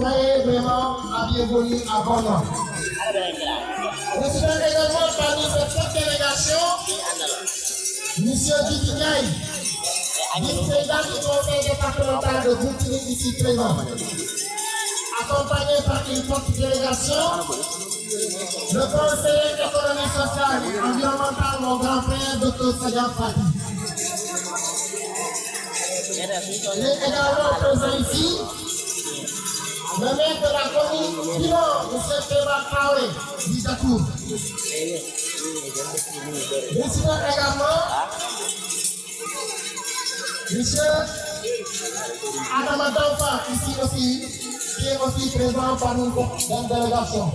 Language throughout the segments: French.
Soyez vraiment la bienvenue à Bonan. Nous sommes également parmi cette forte délégation, M. Didi Ndiaye, vice-président du conseil départemental de Goutini ici présent. Accompagné par une forte délégation, le conseiller économique, social et environnemental, mon grand frère, Dr. Sadiam Fati. Il est également présent ici le maire de la commune, M. Théba Traoré, d'Itakour. Nous sommes également M. Adam Adamfa, ici aussi, qui est aussi présent par une délégation.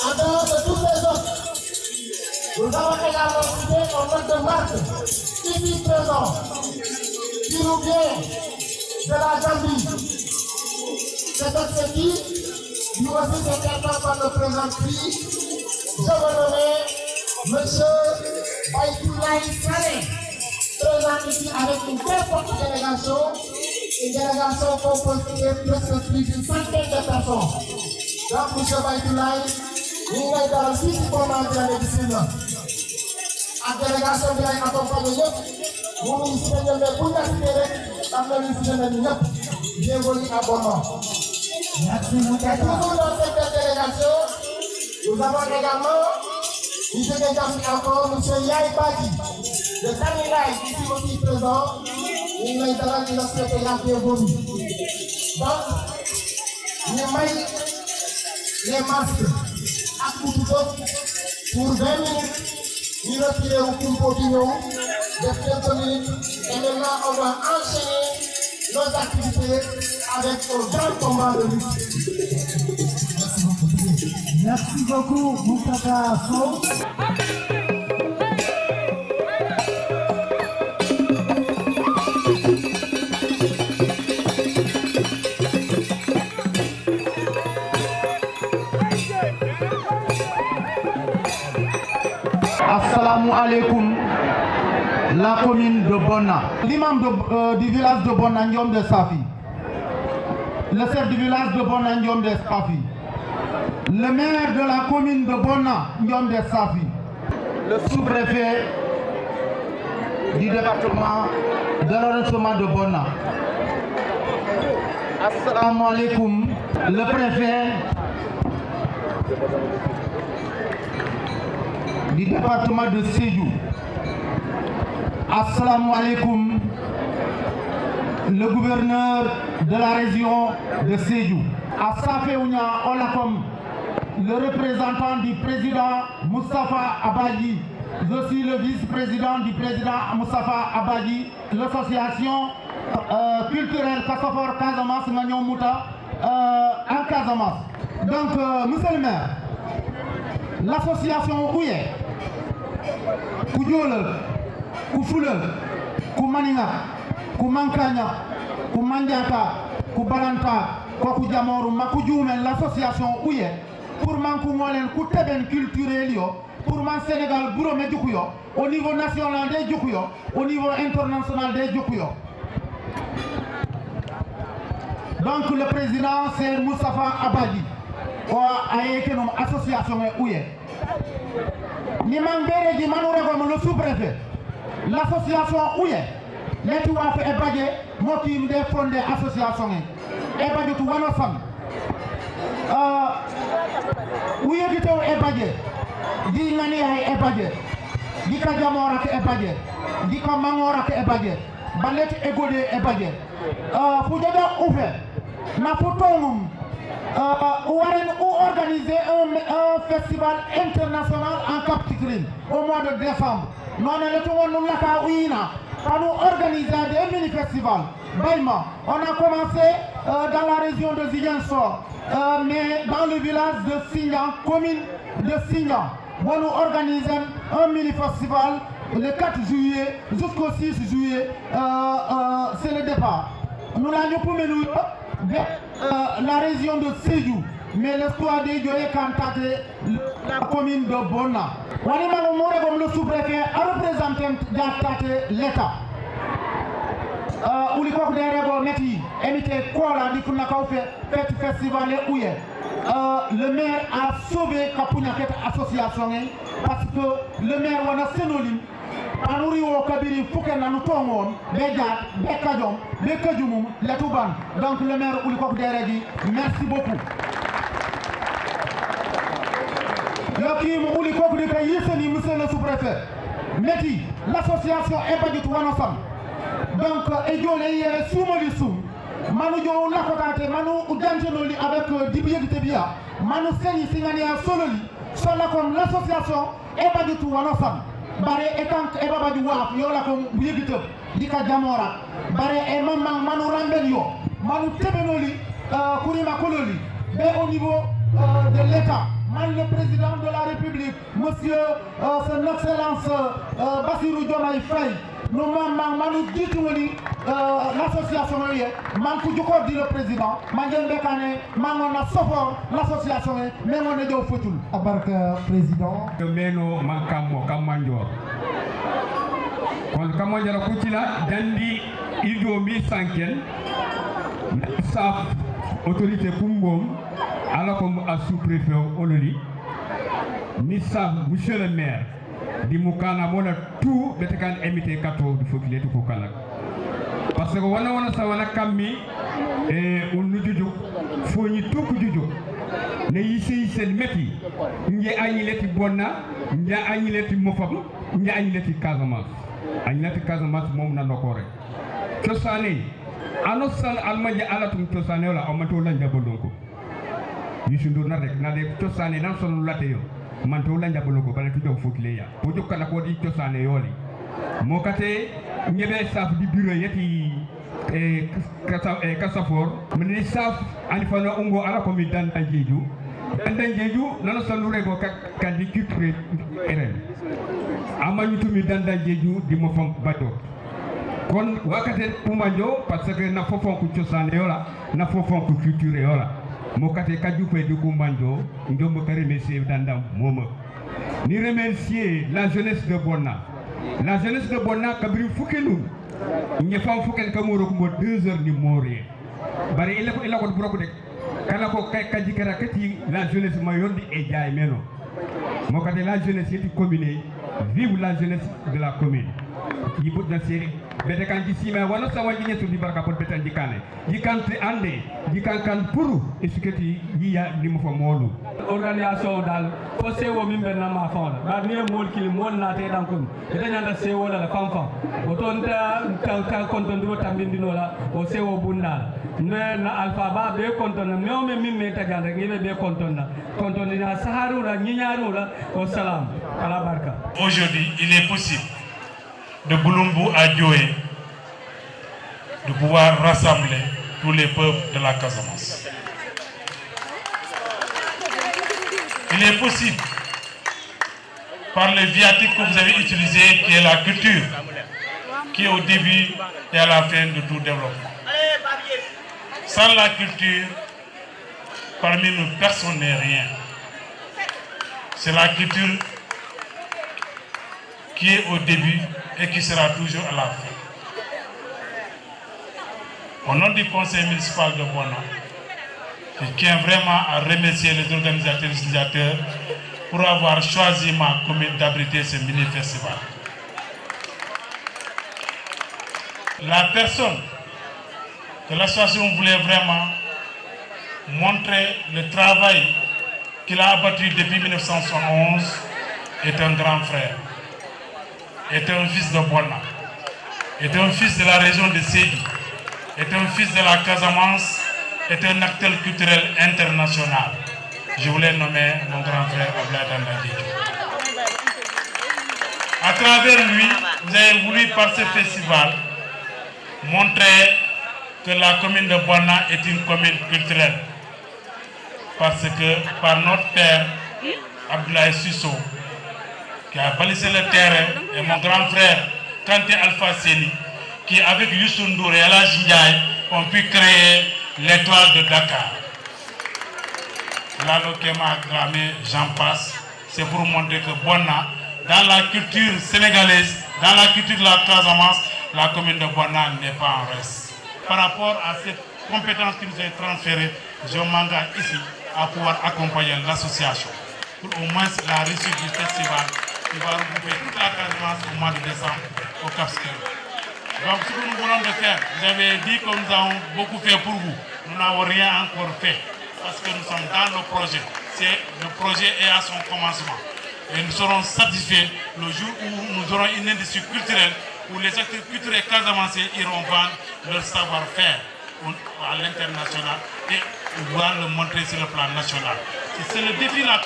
En dehors de tout avons également cité un mode de marque ici présent qui nous vient de la Gambie. C'est un qui, nous aussi c'est quelqu'un par le présent prix. Je veux nommer M. Baïtoulaï Sané, présent ici avec une très forte délégation. Une délégation composée de presque plus d'une centaine de personnes. Donc, M. Baïtoulaï, nous sommes dans le site pour manger la médecine. La délégation de l'accompagnement, nous nous sommes dans le bienvenue à Bono. Merci beaucoup. Et toujours dans cette délégation, nous avons également, nous avons encore M. Yaï Badi, de Samilaï, ici aussi présent. Il m'a dit que nous souhaitons la bienvenue. Donc, les masques à Koutouk pour 20 minutes, nous retirons pour continuer de quelques minutes et maintenant on va enchaîner nos activités avec un grand combat de lutte. Merci beaucoup, Moustapha Sow. Assalamu alaikum, la commune de Bonna. L'imam du village de Bonna, Ndiom de Safi. Le chef du village de Bonna, Ndiom de Safi. Le maire de la commune de Bonna, Ndiom de Safi. Le sous-préfet du département de l'arrondissement de Bonna. Assalamu alaikum, le préfet du département de Sédhiou. Assalamu alaikum, le gouverneur de la région de Sédhiou. Assafé Ounia Olakom, le représentant du président Moustapha Abadji. Je suis le vice-président du président Moustapha Abadji, l'association culturelle Kassafor Casamance Magnon Mouta en Casamance. Donc, monsieur le maire, l'association Ouye, Koudjole, Koufoule, Koumaninga, Koumankanya, Koumandiaka, Koubalanta, Kokoudjamoru, Makoudjoumen, l'association Ouye, pour Mankoumolen, Kouteben culturel, pour Man Sénégal, Bouromé Djoukouyo, au niveau national des Djoukouyo, au niveau international des Djoukouyo. Donc le président c'est Moustapha Abadji, une association Ouye. Nimangere di Manouragom le sous-préfet, l'association Ouye, les tout a fait Ebadje, moi qui me fondé l'association Ebadje tout Wanofam. Ouye qui te Ebadje, di Nani Ebadje, di Kajamora Ebadje, di Kamangora Ebadje, Balet Egode Ebadje. Foujaja ouvert, na Foutongum, ou organiser un festival international en Cap Skirring au mois de décembre. Nous avons nous organiser des mini-festivals. On a commencé dans la région de Ziguinchor, mais dans le village de Signan, commune de Signan. Nous organisons un mini-festival le 4 juillet jusqu'au 6 juillet. C'est le départ. Nous l'avons pour la région de Sédhiou, mais l'histoire de Dieu est cantatée la commune de Bonna. Le sous-préfet a représenté l'État. Où les coqs des règles métis émité quoi là, dit qu'on a fait festival Ouye. Le maire a sauvé Kapounia association parce que le maire a sénolim. Anouri au Kabiri Fouken Nanutongon, Bégat, Békadjom, Békadjoumou, Letouban. Donc le maire Oulikok Deregi, merci beaucoup. Yokim Oulikok de Yisseni, monsieur le sous-préfet. Meti, l'association est pas du tout ensemble. Donc, Edjolé Soumolissoum, Manu Jo Lakotate, Manu Udjanjenoli avec Dibier Tebia, Manu Seni Singania Sololi, soit comme l'association est pas du tout ensemble. Bare etank e baba di waf yo la ko yegite dika jamora bare e mamman manu rambel yo manu tebenoli kurima kololi be au niveau de l'état le président de la République, monsieur son excellence Bassirou Diomaye Faye, nous nous disons l'association dit le président, l'association, mais on est au foutu. Abarka président. Meno Mankamo Kamanjor. Quand Kamanjor Kutila, Dandi, Ido Misanken, sa autorité Pungom, alors comme à sous-préfet Ololi, Missa, monsieur le maire, di Mukana Mona, tout le temps émité 14 du faut qu'il ait tout pour Kalak. Parce que wana sawana Kami, et on nous dit, faut y tout que du ne yisi sel meti nje añileti bonna nje añileti mofam nje añileti Casamance mom na nokore ciosane ano sal almanje alatum ciosane wala o manto la njabolonko yisu ndur na rek na de ciosane nan sonu latte yo manto la njabolonko bala tu jow fokile ya o jokkala ko di ciosane yoli mo kate ñebe saf di bureau yeti Kasafor mini saf ani fana ungo ala ko mi dan jeju nana salure go kandi culture eren amani tumi danda jeju di mo fam bato kon wakate pumanjo parce que na fofon ku ciosane yola na fofon ku culture yola mo kate kaju fe di kumanjo ndom ko remercier danda moma ni remercier la jeunesse de Bonna kabri fukelu ñe fam fuken kamoro ko 2 heures ni moré bari ila ko buroko de kala ko kaji kara kati la jeunesse mayondi e jaay meno mo kati la jeunesse yeti commune vive la jeunesse de la commune yibu na série bete kan ci sima wala sa waji ñetu di barka pot betan di kané di kante ande di kan pour esikati yiya ni mo fa molu organisation dal ko sewo min be na ma fa ba ni mol kili mol na te dan ko be nyanda sewo la fam o ton ta konton do tambindino la o sewo bunda na alpha ba be konton no me min me tagandé ngi be konton na saharu la ñiñaru la o salam ala barka. Aujourd'hui, il est possible de Boulumbu à Dioé de pouvoir rassembler tous les peuples de la Casamance. Il est possible, par le viatique que vous avez utilisé, qui est la culture, qui est au début et à la fin de tout développement. Sans la culture, parmi nous, personne n'est rien. C'est la culture qui est au début et qui sera toujours à la fin. Au nom du conseil municipal de Bonna, je tiens vraiment à remercier les organisateurs et les utilisateurs pour avoir choisi ma commune d'abriter ce mini-festival. La personne de l'association voulait vraiment montrer le travail qu'il a abattu depuis 1971 est un grand frère, est un fils de Bonna, est un fils de la région de Sédhi, est un fils de la Casamance, est un acteur culturel international. Je voulais nommer mon grand frère Ablaye Danda Diédhiou. À travers lui, vous avez voulu par ce festival montrer que la commune de Bonna est une commune culturelle. Parce que par notre père, Abdoulaye Susso, qui a balisé le terrain, et mon grand frère, Kanté Alpha Séni, qui avec Youssou Ndour et Elhadji Ndiaye ont pu créer l'étoile de Dakar. Lalo Kema Dramé, j'en passe, c'est pour montrer que Bonna, dans la culture sénégalaise, dans la culture de la Casamance, la commune de Bonna n'est pas en reste. Par rapport à cette compétence qui nous est transférée, je m'engage ici à pouvoir accompagner l'association pour au moins la réussite du festival qui va regrouper toute la Casamance au mois de décembre au Cap-Skirring. Donc ce que nous voulons de faire, vous avez dit que nous avons beaucoup fait pour vous. Nous n'avons rien encore fait parce que nous sommes dans le projet. Le projet est à son commencement. Et nous serons satisfaits le jour où nous aurons une industrie culturelle où les acteurs culturels casamancés iront vendre leur savoir-faire à l'international et pouvoir le montrer sur le plan national. C'est le défi là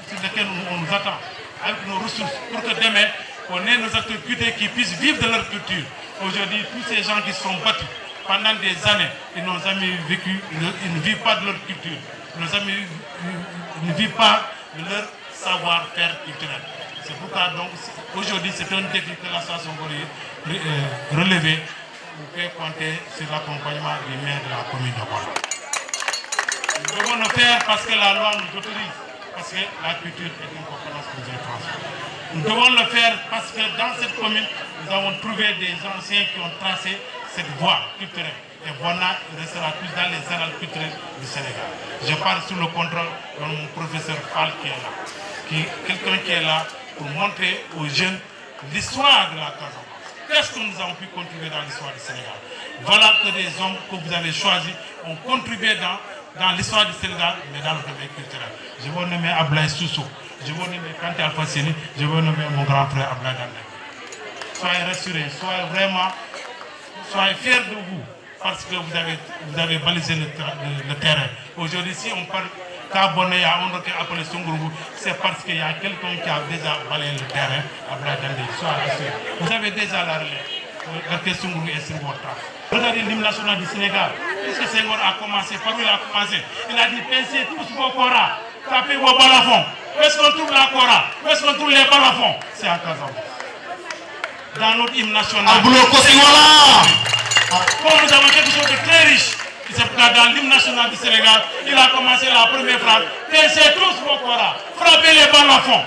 sur lequel on nous attend avec nos ressources pour que demain, on ait nos acteurs culturels qui puissent vivre de leur culture. Aujourd'hui, tous ces gens qui sont battus pendant des années, ils n'ont jamais vécu, ils ne vivent pas de leur culture. Nos amis ne vivent pas de leur savoir-faire culturel. C'est pourquoi donc aujourd'hui c'est un défi que l'association va relever. Vous pouvez compter sur l'accompagnement du maire de la commune de Bonna. Nous devons le faire parce que la loi nous autorise, parce que la culture est une compétence que nous avons transmise. Nous devons le faire parce que dans cette commune, nous avons trouvé des anciens qui ont tracé cette voie culturelle. Et Bonna restera plus dans les annales culturelles du Sénégal. Je parle sous le contrôle de mon professeur Fall qui est là. Quelqu'un qui est là pour montrer aux jeunes l'histoire de la Casamance. Qu'est-ce que nous avons pu contribuer dans l'histoire du Sénégal? Voilà que des hommes que vous avez choisis ont contribué dans l'histoire du Sénégal, mais dans le domaine culturel. Je veux nommer Ablaye Sousso, je veux nommer Kanté Alpha Séni, je veux nommer mon grand frère Ablaye Dandé. Soyez rassurés, soyez fiers de vous, parce que vous avez balisé le terrain. Aujourd'hui, si on parle Bonna, on a appelé Songourou, c'est parce qu'il y a quelqu'un qui a déjà balayé le terrain à Bladandé. Soyez rassurés. Vous avez déjà la relève. Regardez Songourou et Senghor. Regardez l'hymne national du Sénégal. Qu'est-ce que Senghor a commencé? Par où il a commencé? Il a dit pincez tous vos koras, tapez vos balafons. Où est-ce qu'on trouve la kora? Où est-ce qu'on trouve les balafons? C'est à Casamance. Dans notre hymne national. Comme nous avons quelque chose de très riche. C'est pourquoi dans l'hymne national du Sénégal, il a commencé la première phrase. Pincez tous vos koras, frappez les balafons.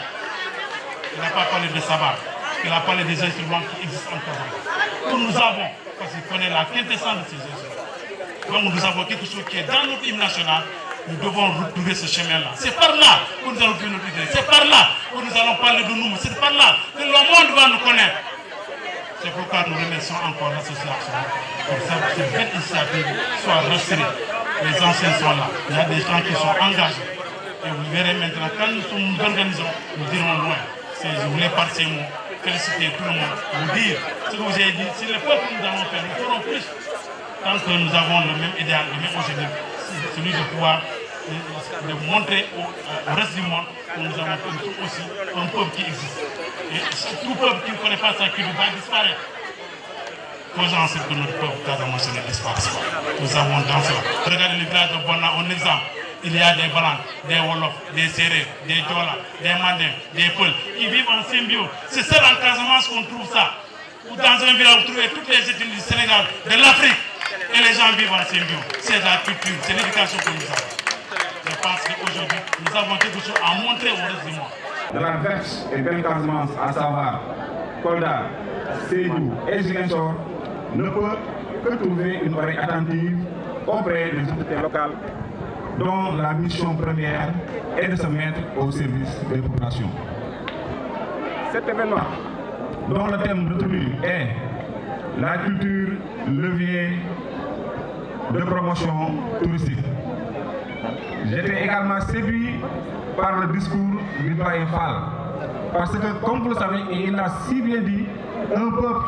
Il n'a pas parlé de sabbat. Il a parlé des instruments qui existent en Casamance. Que nous avons, parce qu'il connaît la quintessence de ces instruments. Donc nous avons quelque chose qui est dans notre hymne national. Nous devons retrouver ce chemin-là. C'est par là que nous allons faire notre idée. C'est par là que nous allons parler de nous. C'est par là que le monde va nous connaître. C'est pourquoi nous remercions encore l'association pour cette belle initiative soit rassurée. Les anciens sont là. Il y a des gens qui sont engagés. Et vous verrez maintenant, quand nous organisons, nous dirons loin. Je voulais par ces mots féliciter tout le monde, vous dire ce que vous avez dit. C'est le peuple que nous allons faire. Nous ferons plus. Tant que nous avons le même idéal, le même objectif, celui de pouvoir de montrer au reste du monde que nous avons aussi un peuple qui existe. Et tout peuple qui ne connaît pas sa culture va disparaître. Faisons en sorte que notre peuple Casamance ne disparaisse pas. Nous avons dans cela. Regardez le village de Bonna, un exemple. Il y a des Blancs, des Wolofs, des Sérés, des Djola, des Mandins, des Peuls qui vivent en symbiose. C'est seul en Casamance qu'on trouve ça. Ou dans un village, vous trouvez toutes les ethnies du Sénégal, de l'Afrique. Et les gens vivent en symbiose. C'est la culture, c'est l'éducation que nous avons. Je pense qu'aujourd'hui, nous avons quelque chose à montrer au reste du monde. De la Verse et belle Casamance, à savoir Kolda, Sédou et Ziguinchor, ne peut que trouver une oreille attentive auprès des autorités locales, dont la mission première est de se mettre au service des populations. Cet événement, dont le thème retenu est la culture, levier de promotion touristique. J'étais également séduit par le discours du doyen Fall, parce que, comme vous le savez, et il l'a si bien dit, un peuple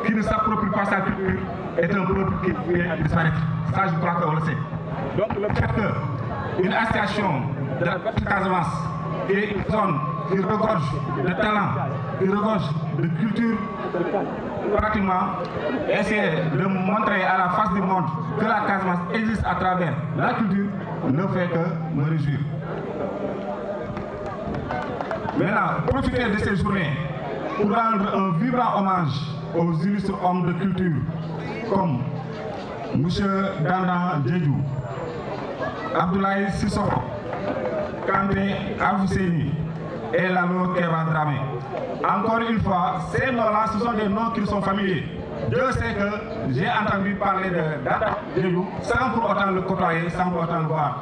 qui ne s'approprie pas sa culture est un peuple qui vient disparaître. Ça, je crois qu'on le sait. Donc, le fait qu'une association de la Casamance, qui est une zone qui regorge de talent, qui regorge de culture, pratiquement essayer de montrer à la face du monde que la Casamance existe à travers la culture, ne fait que me réjouir. Maintenant, profiter de ces journées pour rendre un vibrant hommage aux illustres hommes de culture comme M. Dandan Djedjou, Abdoulaye Sissoko, Kanté Alpha Séni et Lalo Keba Dramé. Encore une fois, ces noms-là, ce sont des noms qui sont familiers. Dieu sait que j'ai entendu parler de Dandan Djedjou sans pour autant le côtoyer, sans pour autant le voir.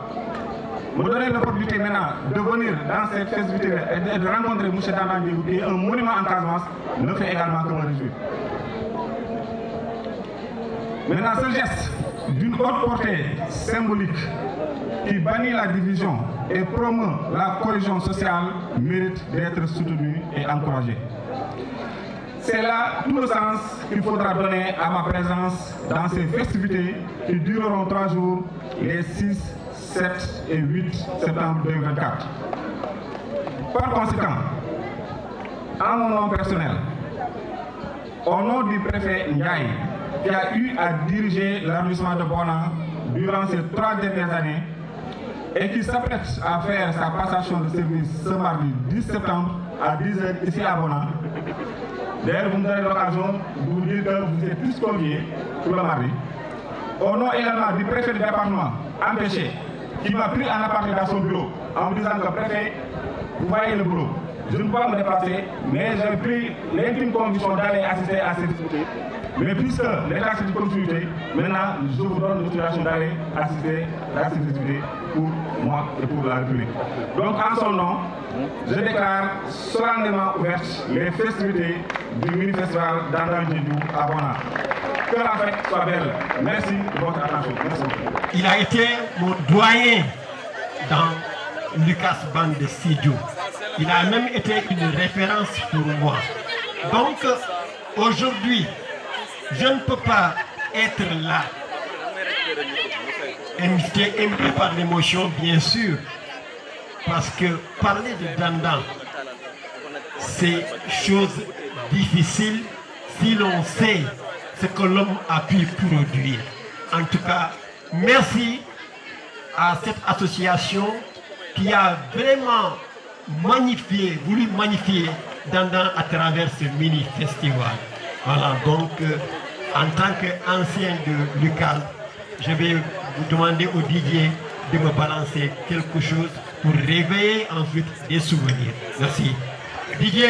Me donner l'opportunité maintenant de venir dans cette festivité et de rencontrer M. Dandan Djedjou, qui est un monument en Casamance, me fait également que me réjouir. Maintenant, ce geste d'une haute portée symbolique qui bannit la division et promeut la cohésion sociale mérite d'être soutenu et encouragé. C'est là tout le sens qu'il faudra donner à ma présence dans ces festivités qui dureront 3 jours, les 6, 7 et 8 septembre 2024. Par conséquent, en mon nom personnel, au nom du préfet Ndiaye, qui a eu à diriger l'arrondissement de Bonna durant ces 3 dernières années, et qui s'apprête à faire sa passation de service ce mardi 10 septembre à 10h ici à Bona. D'ailleurs, vous me donnez l'occasion de vous dire que vous êtes tous conviés pour le mardi. Au nom également du préfet du département, empêché, qui m'a pris en aparté dans son bureau en me disant que préfet, vous voyez le boulot. Je ne peux pas me déplacer, mais j'ai pris l'intime conviction d'aller assister à cette activité. Mais puisque l'État c'est une continuité, maintenant je vous donne l'autorisation d'aller assister à cette activité pour moi et pour la République. Donc en son nom, je déclare solennellement ouvertes les festivités du mini-festival d'Andan Djedjou à Bona. Que la fête soit belle. Merci de votre attention. Merci beaucoup. Il a été mon doyen dans Lucas Band de Sidiou. Il a même été une référence pour moi. Donc, aujourd'hui, je ne peux pas être là, invité par l'émotion, bien sûr, parce que parler de Dandan, c'est chose difficile si l'on sait ce que l'homme a pu produire. En tout cas, merci à cette association qui a vraiment voulu magnifier Dandan à travers ce mini-festival. Voilà, donc en tant qu'ancien de Lucas, je vais vous demander au DJ de me balancer quelque chose pour réveiller ensuite des souvenirs. Merci. DJ.